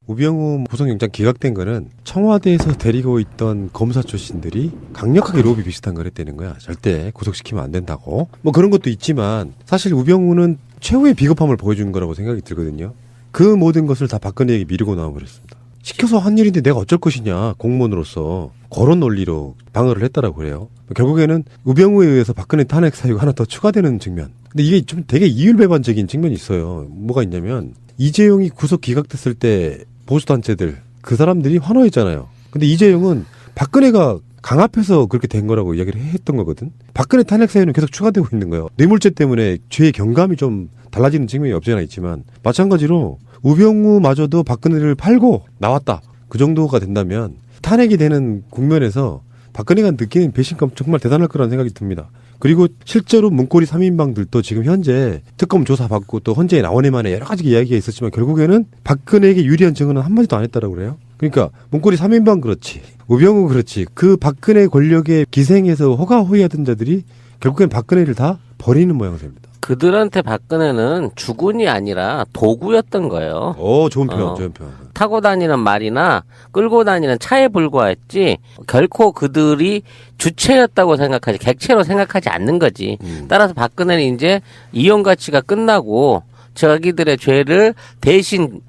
우병우 구속영장 기각된 거는 청와대에서 데리고 있던 검사 출신들이 강력하게 로비 비슷한 걸 했다는 거야. 절대 구속시키면 안 된다고. 뭐 그런 것도 있지만 사실 우병우는 최후의 비겁함을 보여준 거라고 생각이 들거든요. 그 모든 것을 다 박근혜에게 미루고 나와버렸습니다. 시켜서 한 일인데 내가 어쩔 것이냐, 공무원으로서. 그런 논리로 방어를 했다라고 그래요. 결국에는 우병우에 의해서 박근혜 탄핵 사유가 하나 더 추가되는 측면. 근데 이게 좀 되게 이율배반적인 측면이 있어요. 뭐가 있냐면 이재용이 구속 기각됐을 때 보수단체들, 그 사람들이 환호했잖아요. 근데 이재용은 박근혜가 강압해서 그렇게 된 거라고 이야기를 했던 거거든. 박근혜 탄핵 사유는 계속 추가되고 있는 거예요. 뇌물죄 때문에 죄의 경감이 좀 달라지는 측면이 없지 않아 있지만 마찬가지로 우병우마저도 박근혜를 팔고 나왔다. 그 정도가 된다면 탄핵이 되는 국면에서 박근혜가 느끼는 배신감 정말 대단할 거라는 생각이 듭니다. 그리고 실제로 문고리 3인방들도 지금 현재 특검 조사받고 또 헌재에 나오네 만에 여러 가지 이야기가 있었지만 결국에는 박근혜에게 유리한 증언은 한마디도 안 했다라고 그래요. 그러니까 문고리 3인방 그렇지, 우병우 그렇지, 그 박근혜 권력에 기생해서 호가호위하던 자들이 결국엔 박근혜를 다 버리는 모양새입니다. 그들한테 박근혜는 주군이 아니라 도구였던 거예요. 좋은 표현, 좋은 표현. 타고 다니는 말이나 끌고 다니는 차에 불과했지 결코 그들이 주체였다고 생각하지 객체로 생각하지 않는 거지. 따라서 박근혜는 이제 이용 가치가 끝나고 자기들의 죄를 대신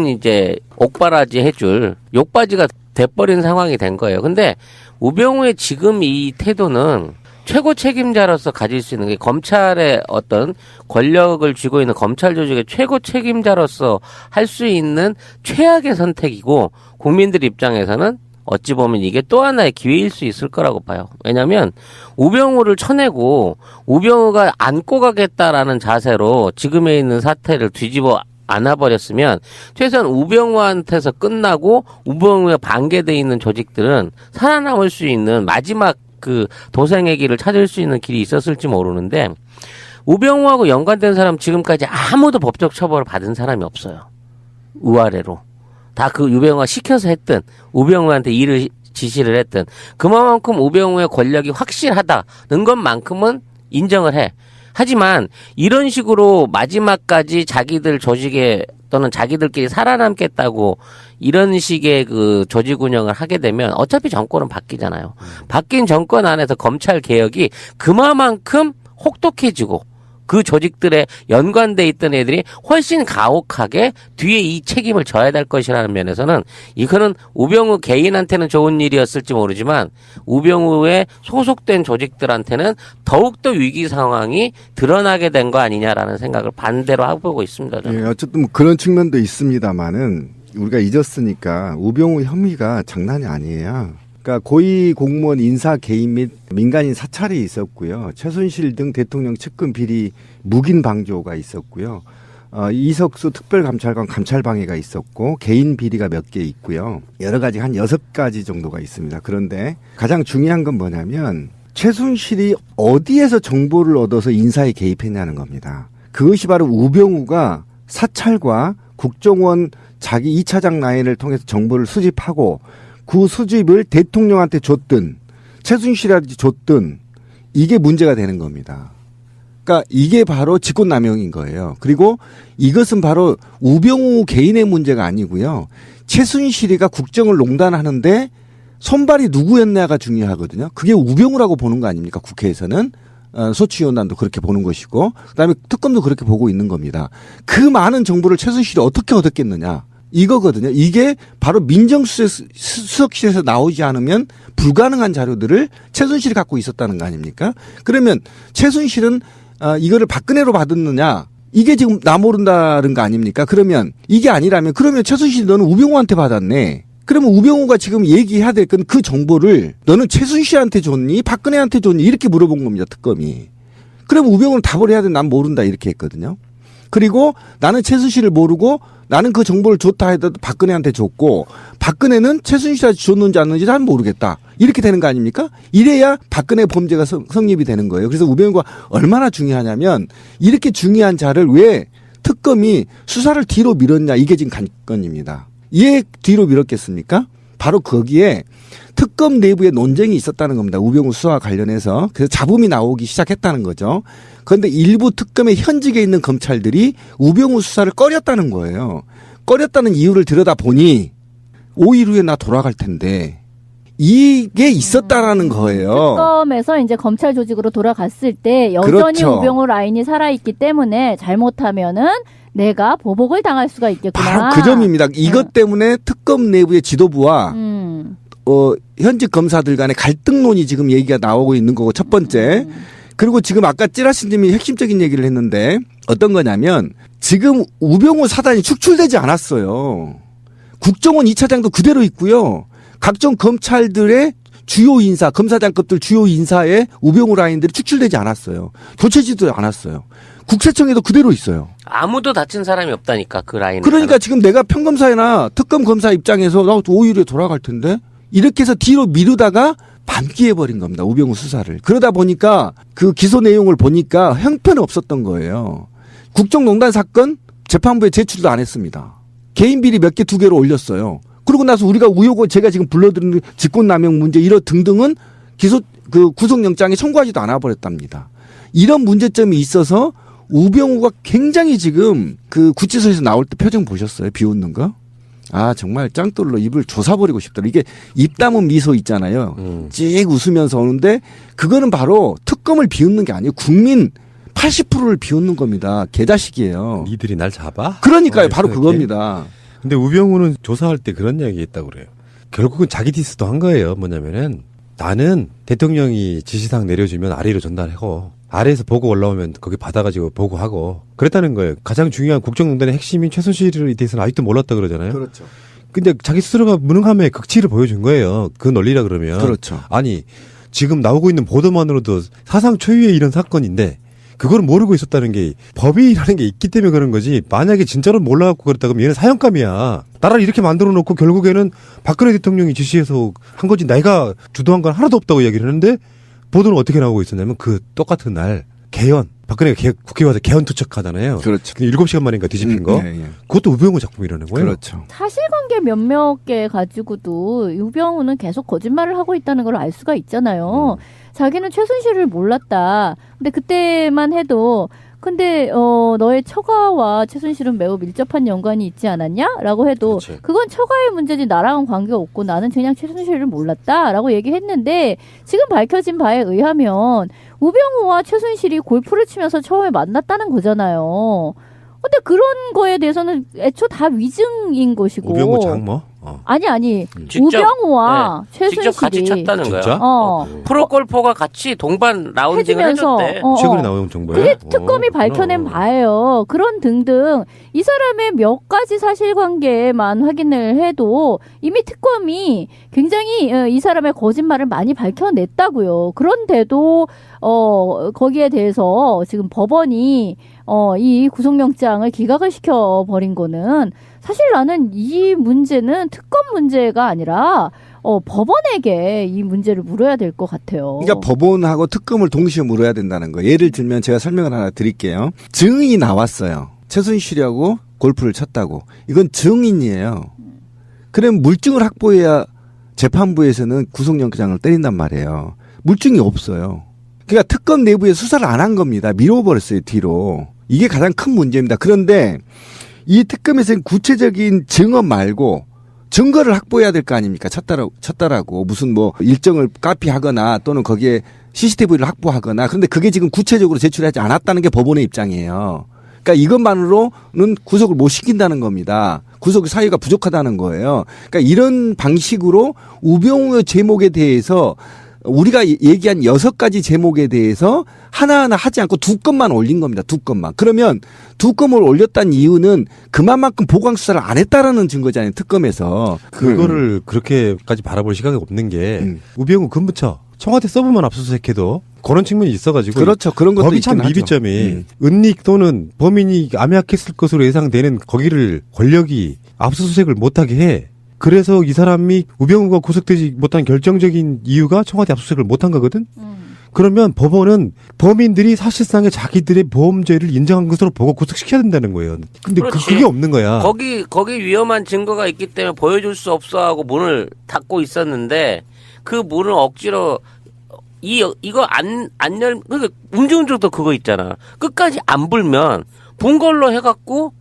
이제 옥바라지 해줄 욕바지가 돼버린 상황이 된 거예요. 근데 우병우의 지금 이 태도는 최고 책임자로서 가질 수 있는 게 검찰의 어떤 권력을 쥐고 있는 검찰 조직의 최고 책임자로서 할 수 있는 최악의 선택이고 국민들 입장에서는 어찌 보면 이게 또 하나의 기회일 수 있을 거라고 봐요. 왜냐하면 우병우를 쳐내고 우병우가 안고 가겠다라는 자세로 지금에 있는 사태를 뒤집어 안아버렸으면 최소한 우병우한테서 끝나고 우병우에 반개돼 있는 조직들은 살아남을 수 있는 마지막 그 도생의 길을 찾을 수 있는 길이 있었을지 모르는데 우병우하고 연관된 사람 지금까지 아무도 법적 처벌을 받은 사람이 없어요. 의아래로. 다 그 우병우가 시켜서 했든 우병우한테 일을 지시를 했든 그만큼 우병우의 권력이 확실하다는 것만큼은 인정을 해. 하지만 이런 식으로 마지막까지 자기들 조직에 또는 자기들끼리 살아남겠다고 이런 식의 그 조직 운영을 하게 되면 어차피 정권은 바뀌잖아요. 바뀐 정권 안에서 검찰 개혁이 그만큼 혹독해지고 그 조직들에 연관돼 있던 애들이 훨씬 가혹하게 뒤에 이 책임을 져야 될 것이라는 면에서는 이거는 우병우 개인한테는 좋은 일이었을지 모르지만 우병우에 소속된 조직들한테는 더욱더 위기 상황이 드러나게 된 거 아니냐라는 생각을 반대로 하고 있습니다. 저는. 예, 어쨌든 그런 측면도 있습니다만은 우리가 잊었으니까 우병우 혐의가 장난이 아니에요. 그러니까 고위 공무원 인사 개입 및 민간인 사찰이 있었고요. 최순실 등 대통령 측근 비리 묵인 방조가 있었고요. 이석수 특별감찰관 감찰방해가 있었고 개인 비리가 몇 개 있고요. 여러 가지 한 6가지 정도가 있습니다. 그런데 가장 중요한 건 뭐냐면 최순실이 어디에서 정보를 얻어서 인사에 개입했냐는 겁니다. 그것이 바로 우병우가 사찰과 국정원 자기 2차장 라인을 통해서 정보를 수집하고 그 수집을 대통령한테 줬든 최순실한테 줬든 이게 문제가 되는 겁니다. 그러니까 이게 바로 직권남용인 거예요. 그리고 이것은 바로 우병우 개인의 문제가 아니고요. 최순실이가 국정을 농단하는데 손발이 누구였냐가 중요하거든요. 그게 우병우라고 보는 거 아닙니까? 국회에서는. 소추위원단도 그렇게 보는 것이고 그다음에 특검도 그렇게 보고 있는 겁니다. 그 많은 정보를 최순실이 어떻게 얻었겠느냐. 이거거든요. 이게 바로 민정수석실에서 나오지 않으면 불가능한 자료들을 최순실이 갖고 있었다는 거 아닙니까? 그러면 최순실은 이거를 박근혜로 받았느냐? 이게 지금 나 모른다는 거 아닙니까? 그러면 이게 아니라면 그러면 최순실이 너는 우병우한테 받았네. 그러면 우병우가 지금 얘기해야 될 건 그 정보를 너는 최순실한테 줬니? 박근혜한테 줬니? 이렇게 물어본 겁니다. 특검이. 그러면 우병우는 답을 해야 돼. 난 모른다. 이렇게 했거든요. 그리고 나는 최순실을 모르고 나는 그 정보를 줬다 해도 박근혜한테 줬고 박근혜는 최순실한테 줬는지 안 줬는지 잘 모르겠다. 이렇게 되는 거 아닙니까? 이래야 박근혜 범죄가 성립이 되는 거예요. 그래서 우병우가 얼마나 중요하냐면 이렇게 중요한 자를 왜 특검이 수사를 뒤로 밀었냐. 이게 지금 관건입니다. 왜 뒤로 밀었겠습니까? 바로 거기에 특검 내부에 논쟁이 있었다는 겁니다. 우병우 수사와 관련해서. 그래서 잡음이 나오기 시작했다는 거죠. 그런데 일부 특검의 현직에 있는 검찰들이 우병우 수사를 꺼렸다는 거예요. 꺼렸다는 이유를 들여다보니 5일 후에 나 돌아갈 텐데 이게 있었다라는 거예요. 특검에서 이제 검찰 조직으로 돌아갔을 때 여전히 그렇죠. 우병우 라인이 살아있기 때문에 잘못하면은 내가 보복을 당할 수가 있겠구나. 바로 그 점입니다. 이것 때문에 특검 내부의 지도부와 현직 검사들 간의 갈등론이 지금 얘기가 나오고 있는 거고 첫 번째. 그리고 지금 아까 찌라시님이 핵심적인 얘기를 했는데 어떤 거냐면 지금 우병우 사단이 축출되지 않았어요. 국정원 2차장도 그대로 있고요. 각종 검찰들의 주요 인사, 검사장급들 주요 인사에 우병우 라인들이 축출되지 않았어요. 교체지도 않았어요. 국세청에도 그대로 있어요. 아무도 다친 사람이 없다니까 그 라인에. 그러니까 지금 내가 평검사나 특검 검사 입장에서 나 5일에 돌아갈 텐데 이렇게 해서 뒤로 미루다가 밤기해버린 겁니다. 우병우 수사를. 그러다 보니까 그 기소 내용을 보니까 형편이 없었던 거예요. 국정농단 사건 재판부에 제출도 안 했습니다. 개인 비리 몇 개 2개로 올렸어요. 그러고 나서 우리가 우효고 제가 지금 불러드리는 직권남용 문제 이런 등등은 구속영장에 청구하지도 않아 버렸답니다. 이런 문제점이 있어서 우병우가 굉장히 지금 그 구치소에서 나올 때 표정 보셨어요? 비웃는 거? 아 정말 짱돌로 입을 조사버리고 싶더라. 이게 입 다문 미소 있잖아요. 찍 웃으면서 오는데 그거는 바로 특검을 비웃는 게 아니에요. 국민 80%를 비웃는 겁니다. 개자식이에요. 니들이 날 잡아? 그러니까요. 바로 이렇게. 그겁니다. 근데 우병우는 조사할 때 그런 이야기 했다고 그래요. 결국은 자기 디스도 한 거예요. 뭐냐면은 나는 대통령이 지시사항 내려주면 아래로 전달하고 아래에서 보고 올라오면 거기 받아가지고 보고하고 그랬다는 거예요. 가장 중요한 국정농단의 핵심인 최순실에 대해서는 아직도 몰랐다 그러잖아요. 그렇죠. 근데 자기 스스로가 무능함의 극치를 보여준 거예요. 그 논리라 그러면. 그렇죠. 아니 지금 나오고 있는 보도만으로도 사상 초유의 이런 사건인데 그걸 모르고 있었다는 게 법이라는 게 있기 때문에 그런 거지. 만약에 진짜로 몰라갖고 그랬다면 얘는 사형감이야. 나라를 이렇게 만들어 놓고 결국에는 박근혜 대통령이 지시해서 한 거지 내가 주도한 건 하나도 없다고 얘기를 했는데 보도는 어떻게 나오고 있었냐면 그 똑같은 날 개헌 박근혜가 국회에 와서 개헌 투척하잖아요. 그렇죠. 근데 7시간 만인가 뒤집힌 거. 예. 그것도 우병우 작품이라는 거예요. 그렇죠. 사실관계 몇몇 개 가지고도 우병우는 계속 거짓말을 하고 있다는 걸 알 수가 있잖아요. 자기는 최순실을 몰랐다. 근데 그때만 해도 근데 너의 처가와 최순실은 매우 밀접한 연관이 있지 않았냐?라고 해도 그렇지. 그건 처가의 문제지 나랑은 관계 없고 나는 그냥 최순실을 몰랐다라고 얘기했는데 지금 밝혀진 바에 의하면 우병우와 최순실이 골프를 치면서 처음에 만났다는 거잖아요. 근데 그런 거에 대해서는 애초 다 위증인 것이고. 우병우 장모? 아니. 직접, 우병우와 최순실이 직접 같이 쳤다는 진짜? 거야. 프로골퍼가 같이 동반 라운딩을 해주면서, 해줬대. 최근에 나온 정보예요? 그게 특검이 밝혀낸 바예요. 그런 등등 이 사람의 몇 가지 사실관계만 확인을 해도 이미 특검이 굉장히 이 사람의 거짓말을 많이 밝혀냈다고요. 그런데도 거기에 대해서 지금 법원이 이 구속영장을 기각을 시켜버린 거는 사실 나는 이 문제는 특검 문제가 아니라 법원에게 이 문제를 물어야 될 것 같아요. 그러니까 법원하고 특검을 동시에 물어야 된다는 거예요. 예를 들면 제가 설명을 하나 드릴게요. 증인이 나왔어요. 최순실이하고 골프를 쳤다고. 이건 증인이에요. 그럼 물증을 확보해야 재판부에서는 구속영장을 때린단 말이에요. 물증이 없어요. 그러니까 특검 내부에 수사를 안 한 겁니다. 미뤄버렸어요, 뒤로. 이게 가장 큰 문제입니다. 그런데 이 특검에서는 구체적인 증언 말고 증거를 확보해야 될 거 아닙니까? 쳤다라고 무슨 뭐 일정을 카피하거나 또는 거기에 CCTV를 확보하거나 그런데 그게 지금 구체적으로 제출하지 않았다는 게 법원의 입장이에요. 그러니까 이것만으로는 구속을 못 시킨다는 겁니다. 구속 사유가 부족하다는 거예요. 그러니까 이런 방식으로 우병우의 제목에 대해서 우리가 얘기한 6가지 제목에 대해서 하나하나 하지 않고 2건만 올린 겁니다. 2건만. 그러면 2건을 올렸다는 이유는 그만큼 보강 수사를 안 했다라는 증거잖아요. 특검에서. 그거를 그렇게까지 바라볼 시각이 없는 게 우병우 근무처 청와대 서브만 압수수색해도 그런 측면이 있어가지고 그렇죠. 그런 것도 법이 참 있긴 하죠. 미비점이 은닉 또는 범인이 암약했을 것으로 예상되는 거기를 권력이 압수수색을 못하게 해. 그래서 이 사람이 우병우가 구속되지 못한 결정적인 이유가 청와대 압수수색을 못한 거거든. 그러면 법원은 범인들이 사실상의 자기들의 보험죄를 인정한 것으로 보고 구속시켜야 된다는 거예요. 근데 그렇지. 그게 없는 거야. 거기 위험한 증거가 있기 때문에 보여줄 수 없어 하고 문을 닫고 있었는데 그 문을 억지로 이거 안 그러니까 음주운전도 그거 있잖아. 끝까지 안 불면 본 걸로 해갖고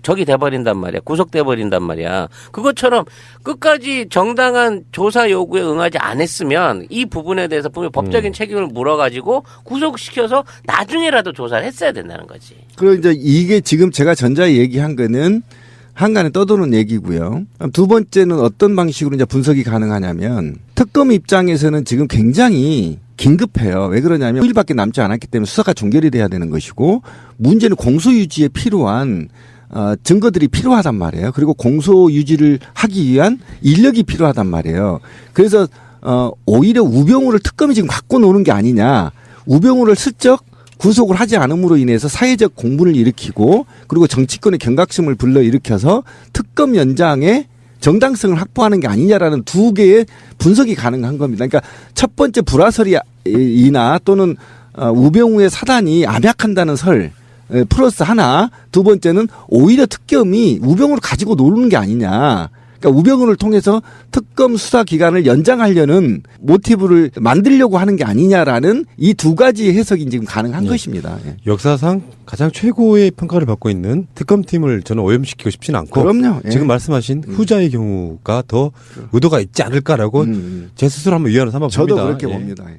적이 돼버린단 말이야. 구속돼버린단 말이야. 그것처럼 끝까지 정당한 조사 요구에 응하지 않았으면 이 부분에 대해서 분명히 법적인 책임을 물어가지고 구속시켜서 나중에라도 조사를 했어야 된다는 거지. 그리고 이제 이게 지금 제가 전자에 얘기한 거는 한간에 떠도는 얘기고요. 두 번째는 어떤 방식으로 이제 분석이 가능하냐면 특검 입장에서는 지금 굉장히 긴급해요. 왜 그러냐면 5일밖에 남지 않았기 때문에 수사가 종결이 돼야 되는 것이고 문제는 공소 유지에 필요한 증거들이 필요하단 말이에요. 그리고 공소 유지를 하기 위한 인력이 필요하단 말이에요. 그래서 오히려 우병우를 특검이 지금 갖고 노는 게 아니냐. 우병우를 슬쩍 구속을 하지 않음으로 인해서 사회적 공분을 일으키고 그리고 정치권의 경각심을 불러일으켜서 특검 연장에 정당성을 확보하는 게 아니냐라는 두 개의 분석이 가능한 겁니다. 그러니까 첫 번째 불화설이나 또는 우병우의 사단이 암약한다는 설 플러스 하나, 두 번째는 오히려 특검이 우병우를 가지고 노는 게 아니냐. 그러니까 우병우를 통해서 특검 수사 기간을 연장하려는 모티브를 만들려고 하는 게 아니냐라는 이 두 가지 해석이 지금 가능한 것입니다. 예. 역사상 가장 최고의 평가를 받고 있는 특검팀을 저는 오염시키고 싶지는 않고 그럼요. 예. 지금 말씀하신 후자의 경우가 더 의도가 있지 않을까라고 제 스스로 한번 위안을 삼아봅니다. 저도 그렇게 예. 봅니다. 예.